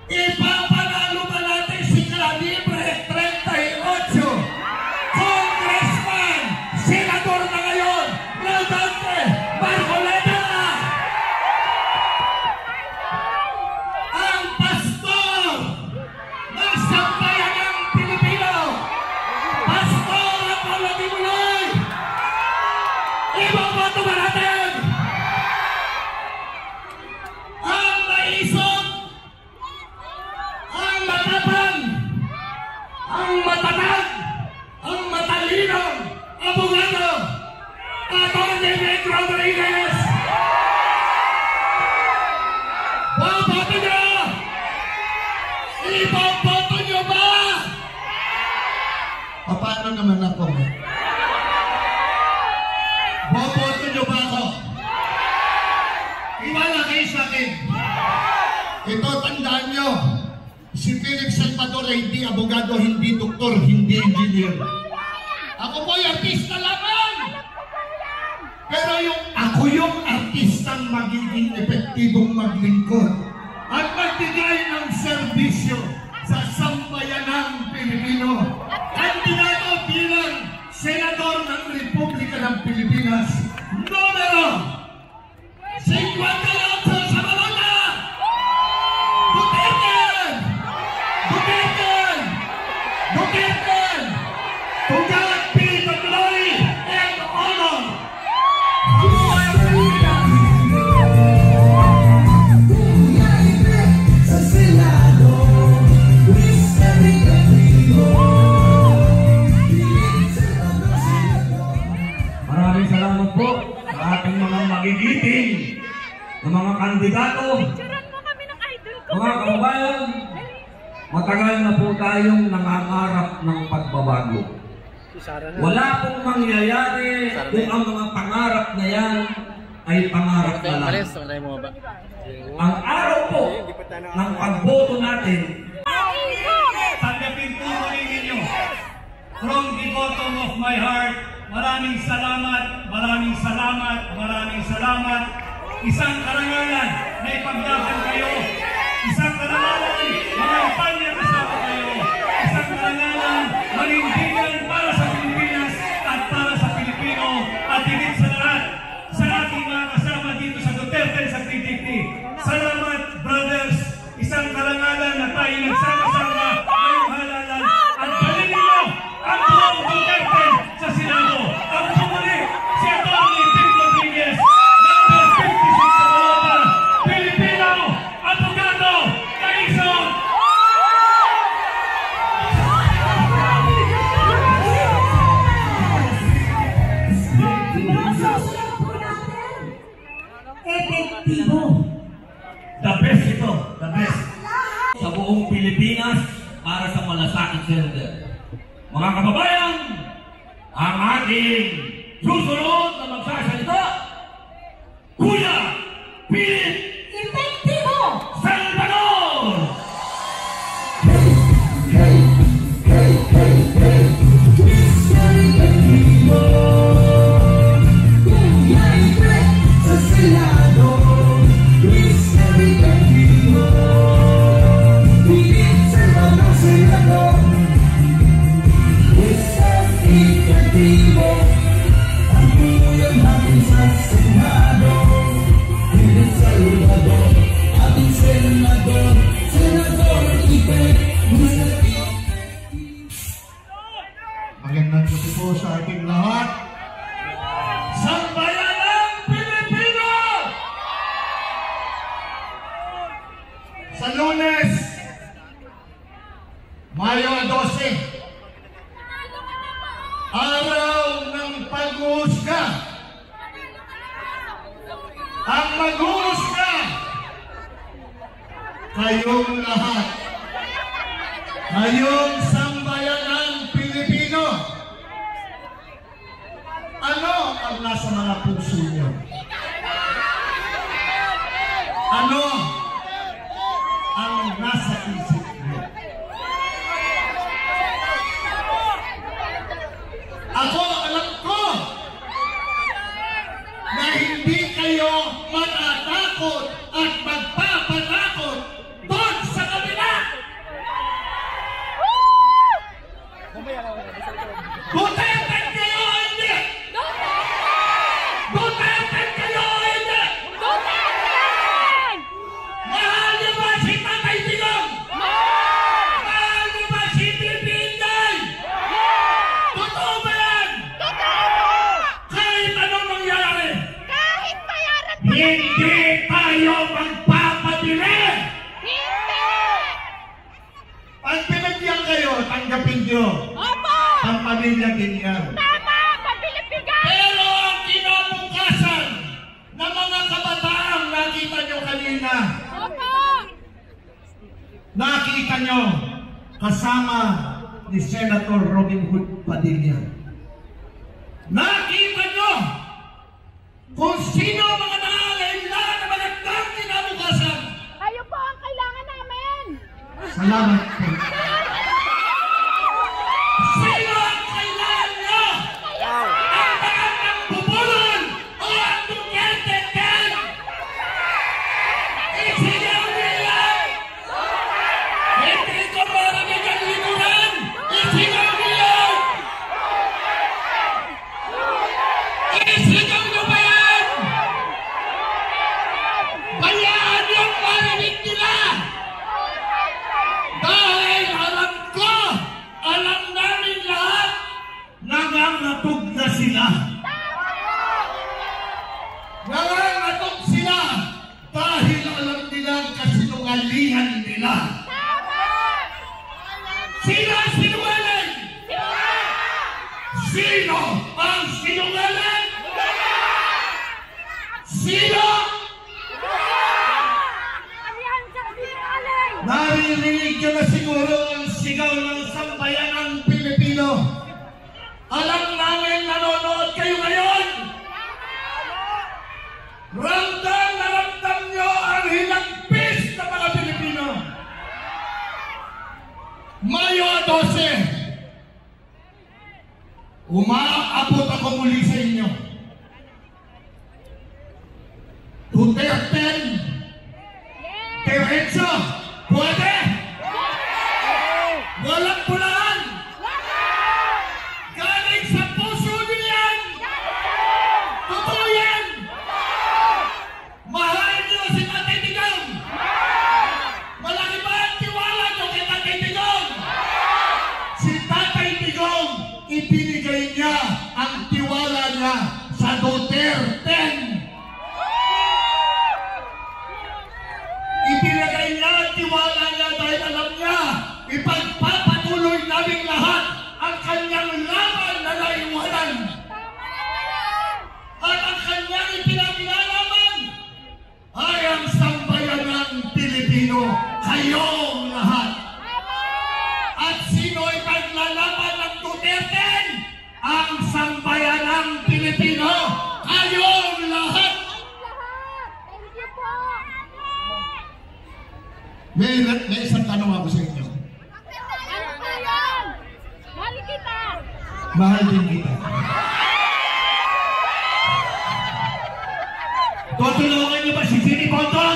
Ipapanalo ba natin si Calibre 38? Congressman, senador na ngayon, Rodante Marcoleta! Ang pastor ng sambayanang Pilipino, Pastor Apollo Kibuloy! Iboboto ba natin? Ang maisog, ang matapang, ang matatag, ang matalinong abogado, Atty. Vic Rodriguez! Boboto nyo! Iboboto nyo ba? Paano naman ako? Boboto nyo ba ako? Iwala kayo sa akin. Ito, tandaan nyo. Si Philip Salvador ay hindi abogado, hindi doktor, hindi engineer. Ako po'y artista lamang. Pero ako yung artistang magiging epektibong maglingkod at magbigay ng serbisyo sa sambayanang Pilipino. Kandidato bilang Senador ng Republika ng Pilipinas, numero 58 sa balota! Duterte! Duterte! Duterte! To God be the glory and honor! Sa Senado, maraming salamat po sa ating mga magigiting na mga kandidato. Mga kababayan, matagal na po tayong nangangarap ng pagbabago. Wala pong mangyayari kung ang mga pangarap na yan ay pangarap na lang. Ang araw po ng pagboto natin, tanggapin po rin ninyo from the bottom of my heart. Maraming salamat, maraming salamat, maraming salamat. Isang karangalan na ipaglaban kayo. Isang karangalan, mga ipanya kasama kayo. Isang karangalan, manindigan para sa Pilipinas at para sa Pilipino. At higit sa lahat, sa ating mga kasama dito sa Duterte sa PDP. Salamat, brothers. Isang karangalan na tayo nagsama-sama ngayong halalan. At balin niyo ang buong Duterte sa Senado. Ang sumuli, si Atty. Vic Rodriguez, number 56 sa balota, Pilipino, abogado, kaisog! Epektibo. The best ito, the best. Sa buong Pilipinas para sa malasakit senator. Mga kababayan, ang ating susunod na magsasalita, Kuya Philip Epektibo Salvador! Magandang gabi po sa ating lahat. Sambayanang Pilipino! Sa Lunes, Mayo 12, araw ng pag-uusga. Ang mag-uusga, kayong lahat. Kayong sambayanang Pilipino. Ano ang nasa mga puso niyo? Ano ang nasa isip niyo? Ako, alam ko na hindi kayo matatakot at magpapatakot doon sa kabila. Pilipino. Opo! Pampamilya din yan. Tama! Pamilipigay! Pero ang kinabukasan ng mga kabataan, nakita nyo kanina, Opo! nakita nyo kasama ni Senator Robin Hood Padilla. Nakita nyo kung sino ang mga nangangailangan na magandang kinabukasan. Kayo po ang kailangan namin! Salamat po. Sino ang kailangan nyo? Ang magandang bubulon o ang Duterte 10? Isigaw nila! Hindi ko maramigan linuran! Isigaw nila! Isigaw nyo ba yan? Bayaan yung marinig nila! Dahil alam ko, alam namin lahat, nangangatog na sila. Nangangatog sila dahil alam nila ang kasinungalingan nila. Sino ang sinungaling? Sino ang sinungaling? Sino? Naririnig nyo na siguro ang sigaw ng sambayanang Pilipino. Alam namin nanonood kayo ngayon. Ramdam na ramdam nyo ang hilagpis ng mga Pilipino. Mayo 12. Umaabot ako muli sa inyo. Duterte, Diretso, pwede! Walang pulaan! Galing sa puso nyo yan! Totoo yan! Mahal nyo si Tatay Digong! Malaki ba ang tiwala nyo kay Tatay Digong? Si Tatay Digong, ibinigay niya ang tiwala niya sa Duterte. Ibinigay niya ang tiwala niya dahil alam niya, ipagpapatuloy namin lahat ang kanyang laban na naiwanan. At ang kanyang ipinaglalaban ay ang sambayanang Pilipino, kayong lahat. At sino ipaglalaban ng Duterte? Ang sambayanang Pilipino, kayong lahat. Thank you po! May isang tanong ako sa inyo. Ano po yan? Mahal kita! Mahal din kita. Tutulungan niyo ba si Sini Bonton?